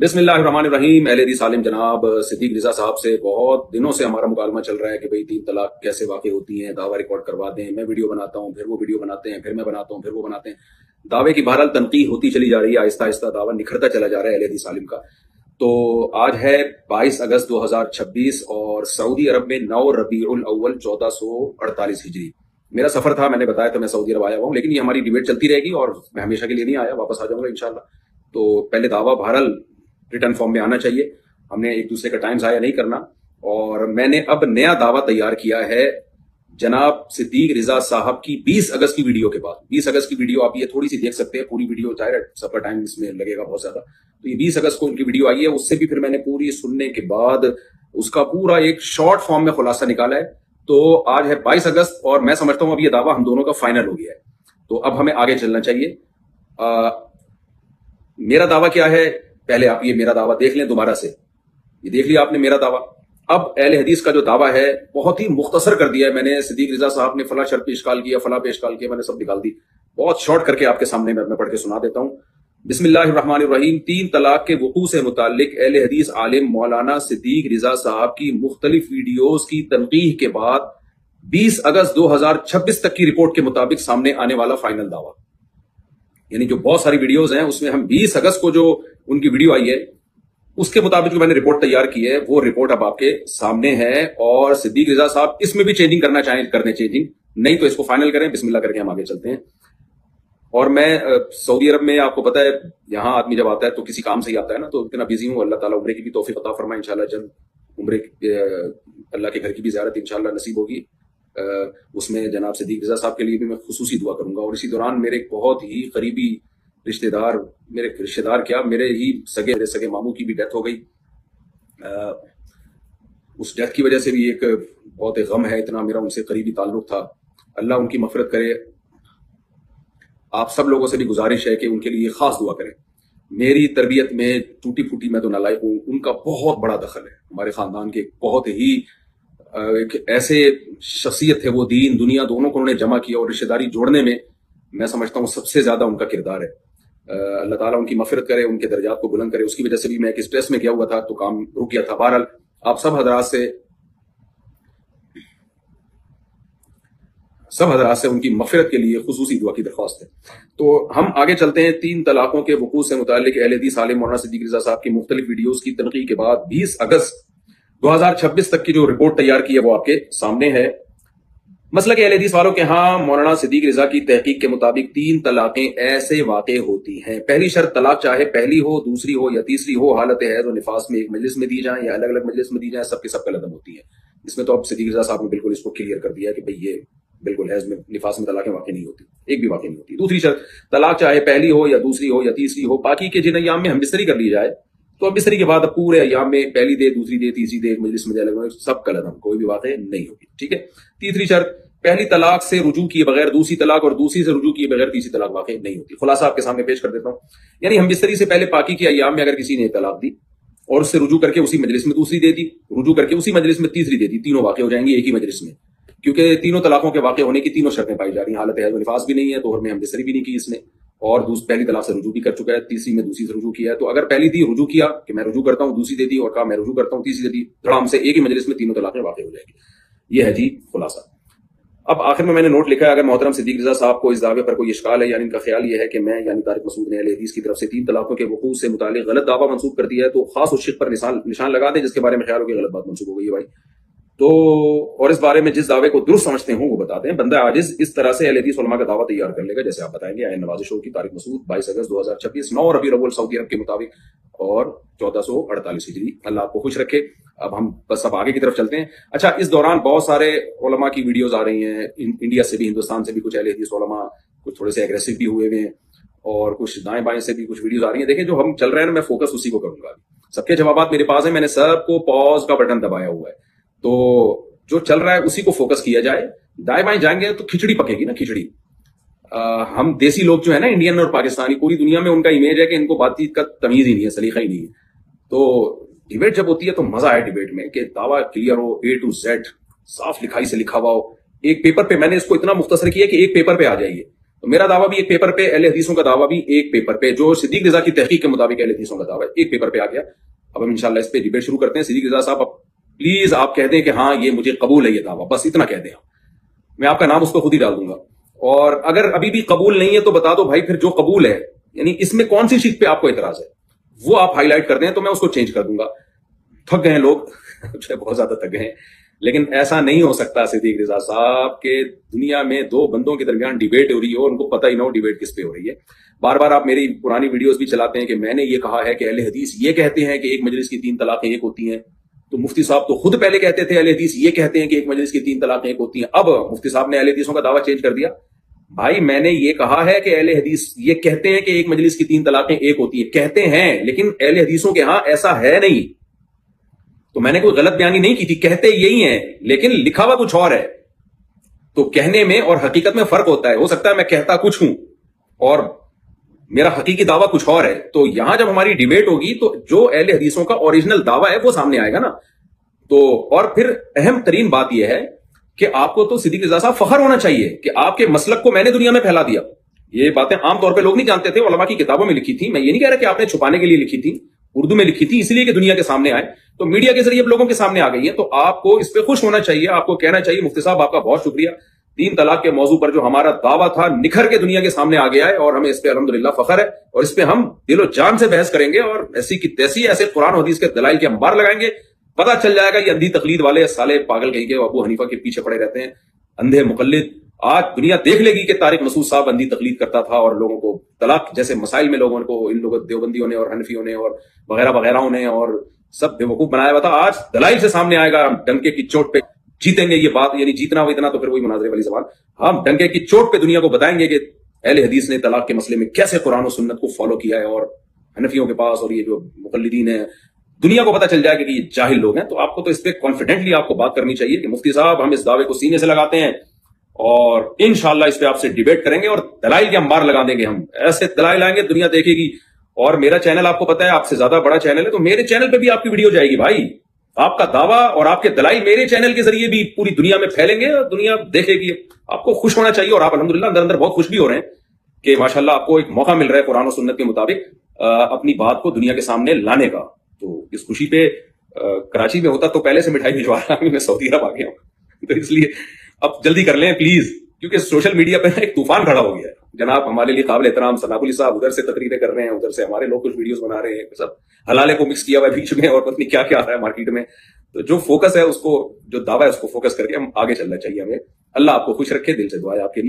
بسم اللہ الرحمن الرحیم۔ اہل حدیث عالم جناب صدیق رضا صاحب سے بہت دنوں سے ہمارا مکالمہ چل رہا ہے کہ بھئی 3 طلاق کیسے واقع ہوتی ہیں، دعویٰ ریکارڈ کروا دیں، میں ویڈیو بناتا ہوں، پھر وہ ویڈیو بناتے ہیں، پھر میں بناتا ہوں، پھر وہ بناتے ہیں۔ دعوے کی بہرحال تنقید ہوتی چلی جا رہی ہے، آہستہ آہستہ دعویٰ نکھرتا چلا جا رہا ہے اہل حدیث عالم کا۔ تو آج ہے 22 اگست 2026 اور سعودی عرب میں 9 ربیع الاول 1448 ہجری۔ میرا سفر تھا، میں نے بتایا تو میں سعودی عرب آیا ہوں، لیکن یہ ہماری ڈیبیٹ چلتی رہے گی اور میں ہمیشہ کے لیے نہیں آیا، واپس آ جاؤں گا انشاءاللہ۔ تو پہلے دعویٰ بہرحال ریٹرن فارم میں آنا چاہیے، ہم نے ایک دوسرے کا ٹائم ضائع نہیں کرنا۔ اور میں نے اب نیا دعویٰ تیار کیا ہے جناب صدیق رضا صاحب کی 20 اگست کی ویڈیو کے بعد۔ 20 اگست کی ویڈیو آپ یہ تھوڑی سی دیکھ سکتے ہیں، پوری ویڈیو ظاہر ہے سب کا ٹائم اس میں لگے گا بہت زیادہ، تو یہ 20 اگست کو ان کی ویڈیو آئی ہے، اس سے بھی پھر میں نے پوری سننے کے بعد اس کا پورا ایک شارٹ فارم میں خلاصہ نکالا ہے۔ تو آج ہے 22 اگست اور میں سمجھتا ہوں اب یہ دعویٰ ہم دونوں کا فائنل ہو گیا ہے، تو اب ہمیں آگے چلنا چاہیے۔ میرا دعویٰ کیا ہے، پہلے آپ یہ میرا دعویٰ دیکھ لیں دوبارہ سے، یہ دیکھ لیا آپ نے میرا دعویٰ۔ اب اہل حدیث کا جو دعویٰ ہے بہت ہی مختصر کر دیا ہے میں نے، صدیق رضا صاحب نے فلاں شرط پہ اشکال کیا، فلاں پہ اشکال کیا، میں نے سب نکال دی، بہت شارٹ کر کے آپ کے سامنے میں پڑھ کے سنا دیتا ہوں۔ بسم اللہ الرحمن الرحیم۔ 3 طلاق کے وقوع سے متعلق اہل حدیث عالم مولانا صدیق رضا صاحب کی مختلف ویڈیوز کی تنقیح کے بعد 20 اگست 2026 تک کی رپورٹ کے مطابق سامنے آنے والا فائنل دعویٰ، یعنی جو بہت ساری ویڈیوز ہیں اس میں ہم 20 اگست کو جو ان کی ویڈیو آئی ہے اس کے مطابق جو میں نے رپورٹ تیار کی ہے وہ رپورٹ اب آپ کے سامنے ہے، اور صدیق رضا صاحب اس میں بھی چینجنگ کرنا چاہیں کرنے چینجنگ نہیں تو اس کو فائنل کریں، بسم اللہ کر کے ہم آگے چلتے ہیں۔ اور میں سعودی عرب میں آپ کو پتا ہے یہاں آدمی جب آتا ہے تو کسی کام سے ہی آتا ہے نا، تو اتنا بزی ہوں، اللہ تعالیٰ عمرے کی بھی توفیق عطا فرمائے، انشاءاللہ جلد عمرے اللہ کے گھر کی بھی زیارت انشاءاللہ نصیب ہوگی، اس میں جناب صدیق رضا صاحب کے لیے بھی میں خصوصی دعا کروں گا۔ اور اسی دوران میرے ایک بہت ہی قریبی رشتہ دار کیا میرے ہی سگے ماموں کی بھی ڈیتھ ہو گئی، اس ڈیتھ کی وجہ سے بھی ایک بہت غم ہے، اتنا میرا ان سے قریبی تعلق تھا، اللہ ان کی مغفرت کرے۔ آپ سب لوگوں سے بھی گزارش ہے کہ ان کے لیے خاص دعا کریں۔ میری تربیت میں ٹوٹی پھوٹی میں تو نالائق ہوں، ان کا بہت بڑا دخل ہے، ہمارے خاندان کے بہت ہی ایک ایسے شخصیت ہے، وہ دین دنیا دونوں کو انہوں نے جمع کیا اور رشتہ داری جوڑنے میں میں سمجھتا ہوں سب سے زیادہ ان کا کردار ہے۔ اللہ تعالیٰ ان کی مغفرت کرے، ان کے درجات کو بلند کرے۔ اس کی وجہ سے بھی میں ایک اسٹریس میں گیا ہوا تھا تو کام رک گیا تھا۔ بہرحال آپ سب حضرات سے ان کی مغفرت کے لیے خصوصی دعا کی درخواست ہے۔ تو ہم آگے چلتے ہیں۔ 3 طلاقوں کے وقوع سے متعلق اہل حدیث عالم مولانا صدیق رضا صاحب کی مختلف ویڈیوز کی تنقیح کے بعد 20 اگست 2026 تک کی جو رپورٹ تیار کی ہے وہ آپ کے سامنے ہے۔ مسلک اہل حدیث والوں کے ہاں مولانا صدیق رضا کی تحقیق کے مطابق 3 طلاقیں ایسے واقع ہوتی ہیں۔ پہلی شرط، طلاق چاہے پہلی ہو، دوسری ہو یا تیسری ہو، حالت حیض و نفاس میں ایک مجلس میں دی جائیں یا الگ الگ مجلس میں دی جائیں، سب کے سب کا لدم ہوتی ہے۔ اس میں تو اب صدیق رضا صاحب نے بالکل اس کو کلیئر کر دیا ہے کہ بھئی یہ بالکل حیض میں نفاس میں طلاقیں واقع نہیں ہوتی، ایک بھی واقع نہیں ہوتی۔ دوسری شرط، طلاق چاہے پہلی ہو یا دوسری ہو یا تیسری ہو، باقی کے جن ایام میں ہم بستری کر لی جائے تو اب بستری کے بعد اب پورے ایام میں پہلی دے، دوسری دے، تیسری دے، ایک مجلس میں دے، سب کا لدم، کوئی بھی واقع نہیں ہوگی، ٹھیک ہے۔ تیسری شرط، پہلی طلاق سے رجوع کیے بغیر دوسری طلاق اور دوسری سے رجوع کیے بغیر تیسری طلاق واقع نہیں ہوتی۔ خلاصہ آپ کے سامنے پیش کر دیتا ہوں، یعنی ہم بستری سے پہلے پاکی کے ایام میں اگر کسی نے طلاق دی اور اس سے رجوع کر کے اسی مجلس میں دوسری دے دی، رجوع کر کے اسی مجلس میں تیسری دے دی، تینوں واقع ہو جائیں گی ایک ہی مجلس میں، کیونکہ تینوں طلاقوں کے واقع ہونے کی تینوں شرطیں پائی جا رہی ہیں۔ حالت حیض و نفاس بھی نہیں ہے، دوہر میں ہم بستری بھی نہیں کی اس نے، اور پہلی طلاق سے رجوع بھی کر چکا ہے، تیسری میں دوسری سے رجوع کیا ہے۔ تو اگر پہلی تھی رجوع کیا کہ میں رجوع کرتا ہوں، دوسری دے دی اور کہا میں رجوع کرتا ہوں، تیسری دے دی، دھڑام سے ایک ہی مجلس میں تینوں طلاقیں واقع ہو جائیں گی۔ یہ ہے جی خلاصہ۔ اب آخر میں نے نوٹ لکھا ہے، اگر محترم صدیق رضا صاحب کو اس دعوے پر کوئی اشکال ہے، یعنی ان کا خیال یہ ہے کہ میں یعنی طارق مسعود نے اہل حدیث کی طرف سے 3 طلاقوں کے وقوع سے متعلق غلط دعویٰ منسوب کر دیا ہے، تو خاص اس شق پر نشان لگا دیں جس کے بارے میں خیال ہو کہ غلط بات منسوب ہو گئی ہے بھائی، تو اور اس بارے میں جس دعوے کو درست سمجھتے ہوں وہ بتا دیں۔ بندہ عاجز اس طرح سے اہل حدیث علماء کا دعویٰ تیار کر لے گا جیسے آپ بتائیں گے۔ آئین نواز شو کی طارق مسعود 22 اگست 2026 9 ربیع الاول سعودی عرب کے مطابق اور 1448 ہجری۔ اللہ آپ کو خوش رکھے۔ اب ہم بس اب آگے کی طرف چلتے ہیں۔ اچھا، اس دوران بہت سارے علماء کی ویڈیوز آ رہی ہیں، انڈیا سے بھی، ہندوستان سے بھی کچھ اہل حدیث علماء کچھ تھوڑے سے ایگریسو بھی ہوئے ہوئے ہیں، اور کچھ دائیں بائیں سے بھی کچھ ویڈیوز آ رہی ہیں۔ دیکھیں جو ہم چل رہے ہیں نا، میں فوکس اسی کو کروں گا، سب کے جوابات میرے پاس ہیں، میں نے سب کو پاز کا بٹن دبایا ہوا ہے، تو جو چل رہا ہے اسی کو فوکس کیا جائے۔ دائیں بائیں جائیں گے تو کھچڑی پکے گی نا، کھچڑی۔ ہم دیسی لوگ جو ہے نا، انڈین اور پاکستانی، پوری دنیا میں ان کا امیج ہے کہ ان کو بات چیت کا تمیز ہی نہیں ہے، سلیقہ ہی نہیں ہے۔ تو ڈیبیٹ جب ہوتی ہے تو مزہ ہے ڈیبیٹ میں کہ دعویٰ clear who, A to Z صاف لکھائی سے لکھا ہوا ہو۔ ایک پیپر پہ میں نے اس کو اتنا مختصر کیا کہ ایک پیپر پہ آ جائیے، تو میرا دعویٰ بھی ایک پیپر پہ، اہل حدیثوں کا دعویٰ بھی ایک پیپر پہ، جو صدیق رضا کی تحقیق کے مطابق اہل حدیثوں کا دعویٰ ہے، ایک پیپر پہ آ گیا. اب ہم انشاءاللہ اس پہ ڈیبیٹ شروع کرتے ہیں. صدیق رضا صاحب پلیز آپ کہہ دیں کہ ہاں یہ مجھے قبول ہے یہ دعویٰ، بس اتنا کہہ دیں. میں آپ کا نام اس کو خود ہی ڈال دوں گا. اور اگر ابھی بھی قبول نہیں ہے تو بتا دو بھائی، پھر جو قبول ہے یعنی اس میں کون سی چیز پہ آپ کو اعتراض ہے وہ آپ ہائی لائٹ کر دیں تو میں اس کو چینج کر دوں گا. تھک گئے ہیں لوگ بہت زیادہ تھک گئے ہیں. لیکن ایسا نہیں ہو سکتا صدیق رضا صاحب کہ دنیا میں دو بندوں کے درمیان ڈیبیٹ ہو رہی ہو، ان کو پتہ ہی نہ ہو ڈیبیٹ کس پہ ہو رہی ہے. بار بار آپ میری پرانی ویڈیوز بھی چلاتے ہیں کہ میں نے یہ کہا ہے کہ اہل حدیث یہ کہتے ہیں کہ ایک مجلس کی 3 طلاقیں ایک ہوتی ہیں. تو مفتی صاحب تو خود پہلے کہتے تھے اہل حدیث یہ کہتے ہیں کہ ایک مجلس کی 3 طلاقیں ایک ہوتی ہیں. اب مفتی صاحب نے اہل حدیثوں کا دعویٰ چینج کر دیا. بھائی میں نے یہ کہا ہے کہ اہل حدیث یہ کہتے ہیں کہ ایک مجلس کی 3 طلاقیں ایک ہوتی ہیں، کہتے ہیں، لیکن اہل حدیثوں کے ہاں ایسا ہے نہیں. تو میں نے کوئی غلط بیانی نہیں کی تھی، کہتے یہی ہیں لیکن لکھا ہوا کچھ اور ہے. تو کہنے میں اور حقیقت میں فرق ہوتا ہے. ہو سکتا ہے میں کہتا کچھ ہوں اور میرا حقیقی دعویٰ کچھ اور ہے. تو یہاں جب ہماری ڈیبیٹ ہوگی تو جو اہل حدیثوں کا اوریجنل دعویٰ ہے وہ سامنے آئے گا نا. تو اور پھر اہم ترین بات یہ ہے کہ آپ کو تو صدیق رضا صاحب فخر ہونا چاہیے کہ آپ کے مسلک کو میں نے دنیا میں پھیلا دیا. یہ باتیں عام طور پہ لوگ نہیں جانتے تھے، علماء کی کتابوں میں لکھی تھی. میں یہ نہیں کہہ رہا کہ آپ نے چھپانے کے لیے لکھی تھی، اردو میں لکھی تھی اس لیے کہ دنیا کے سامنے آئے. تو میڈیا کے ذریعے لوگوں کے سامنے آ گئی ہے. تو آپ کو اس پہ خوش ہونا چاہیے. آپ کو کہنا چاہیے مفتی صاحب آپ کا بہت شکریہ. 3 طلاق کے موضوع پر جو ہمارا دعویٰ تھا نکھر کے دنیا کے سامنے آ گیا ہے اور ہمیں اس پہ الحمدللہ فخر ہے. اور اس پہ ہم دل و جان سے بحث کریں گے اور ایسی کی تیسی ایسے قرآن و حدیث کے دلائل کے انبار لگائیں گے. پتہ چل جائے گا یہ اندھی تقلید والے سالے پاگل کہیں گے ابو حنیفہ کے پیچھے پڑے رہتے ہیں، اندھے مقلد. آج دنیا دیکھ لے گی کہ طارق مسعود صاحب اندھی تقلید کرتا تھا اور لوگوں کو طلاق جیسے مسائل میں لوگوں کو ان لوگوں دیوبندیوں نے اور حنفیوں نے اور وغیرہ وغیرہ نے اور سب بے وقوف بنایا ہوا تھا. آج دلائل سے سامنے آئے گا. ہم ڈنکے کی چوٹ پہ جیتیں گے. یہ بات یعنی جیتنا ہو اتنا تو پھر وہی مناظرے والی زبان. ہم ڈنکے کی چوٹ پہ دنیا کو بتائیں گے کہ اہل حدیث نے طلاق کے مسئلے میں کیسے قرآن و سنت کو فالو کیا ہے اور حنفیوں کے پاس اور یہ جو مقلدین ہیں دنیا کو پتہ چل جائے گا کہ یہ جاہل لوگ ہیں. تو آپ کو تو اس پہ کانفیڈنٹلی آپ کو بات کرنی چاہیے کہ مفتی صاحب ہم اس دعوے کو سینے سے لگاتے ہیں اور انشاءاللہ اس پہ آپ سے ڈیبیٹ کریں گے اور دلائل کے انبار لگا دیں گے. ہم ایسے دلائل آئیں گے دنیا دیکھے گی. اور میرا چینل آپ کو پتا ہے آپ سے زیادہ بڑا چینل ہے، تو میرے چینل پہ بھی آپ کی ویڈیو جائے گی بھائی. آپ کا دعویٰ اور آپ کے دلائل میرے چینل کے ذریعے بھی پوری دنیا میں پھیلیں گے اور دنیا دیکھے گی. آپ کو خوش ہونا چاہیے اور آپ الحمدللہ اندر اندر بہت خوش بھی ہو رہے ہیں کہ ماشاءاللہ آپ کو ایک موقع مل رہا ہے قرآن و سنت کے مطابق اپنی بات کو دنیا کے سامنے لانے کا. تو اس خوشی پہ کراچی میں ہوتا تو پہلے سے مٹھائی بھجوا رہا ہوں، میں سعودی عرب آ گیا ہوں. تو اس لیے اب جلدی کر لیں پلیز، کیونکہ سوشل میڈیا پہ ایک طوفان کھڑا ہو گیا ہے. جناب ہمارے لیے قابل احترام ثناء علی صاحب ادھر سے تقریریں کر رہے ہیں، ادھر سے ہمارے لوگ کچھ ویڈیوز بنا رہے ہیں، سب حلالے کو مکس کیا ہوا ہے بیچ میں اور پتہ نہیں کیا کیا آ رہا ہے مارکیٹ میں. تو جو فوکس ہے اس کو، جو دعویٰ ہے اس کو فوکس کر کے ہم آگے چلنا چاہیے ہمیں. اللہ آپ کو خوش رکھے. دل سے دعا ہے آپ کے لیے.